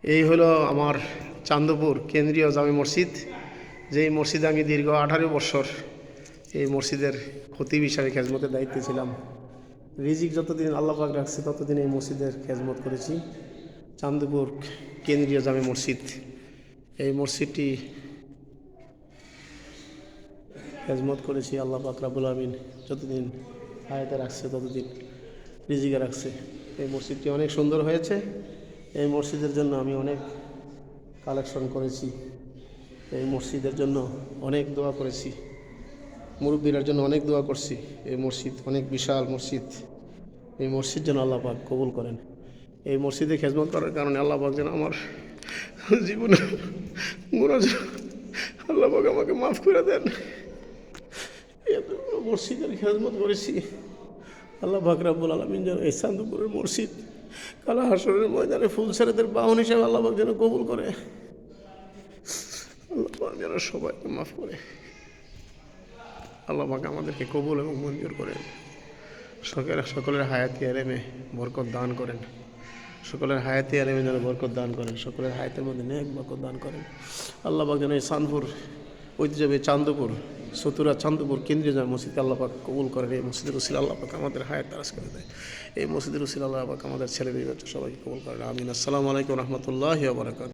এই হলো আমার চান্দপুর কেন্দ্রীয় জামে মসজিদ, যেই মসজিদে আমি দীর্ঘ 18 বছর এই মসজিদের খতিব হিসাবে খেজমতের দায়িত্বে ছিলাম। রিজিক যতদিন আল্লাহ পাক রাখছে ততদিন এই মসজিদের খেজমত করেছি। চান্দপুর কেন্দ্রীয় জামে মসজিদ, এই মসজিদটি খেজমত করেছি। আল্লাহ পাক রব্বুল আমিন যতদিন হায়াতে রাখছে ততদিন রিজিকে রাখছে। এই মসজিদটি অনেক সুন্দর হয়েছে। এই মসজিদের জন্য আমি অনেক কালেকশন করেছি, এই মসজিদের জন্য অনেক দোয়া করেছি, মুরব্বীর জন্য অনেক দোয়া করছি। এই মসজিদ অনেক বিশাল মসজিদ, এই মসজিদ যেন আল্লাহ পাক কবুল করেন। এই মসজিদে খেজমত করার কারণে আল্লাহ পাক যেন আমার জীবনে গুনাহ আল্লাহ পাক আমাকে মাফ করে দেন। এত মসজিদের খেজমত করেছি, আল্লাহ পাক রব্বুল আলামিন যেন এই চান্দপুরের মসজিদ কালা হাসরের ময়দানে ফুলছেড়েদের বাহন হিসেবে আল্লাহ পাক যেন কবুল করে, আল্লাহ পাক যেন সবাইকে মাফ করে। আল্লাহ পাক আমাদেরকে কবুল এবং মঞ্জুর করেন। সকলের হায়াতি আলেমে বরকত দান করেন, সকলের হায়াতি আলেমে যেন বরকত দান করেন, সকলের হায়াতের মধ্যে নেক বরকত দান করেন। আল্লাহ পাক যেন এই চাঁদপুর ঐতিহ্যবাহী চান্দপুর চতুরা চান্দপুর কেন্দ্রীয় জামে মসজিদকে আল্লাহ পাক কবুল করেন। এই মসজিদের উসিলা আল্লাহ পাক আমাদের হায়াত দারাজ করে দেয়। এই মসজিদের উসিলা আল্লাহ পাক আমাদের ছেলে মেয়ে সবাইকে কবুল করেন। আমিন। আসসালামু আলাইকুম রহমতুল্লাহি ওয়া বারাকাতুহু।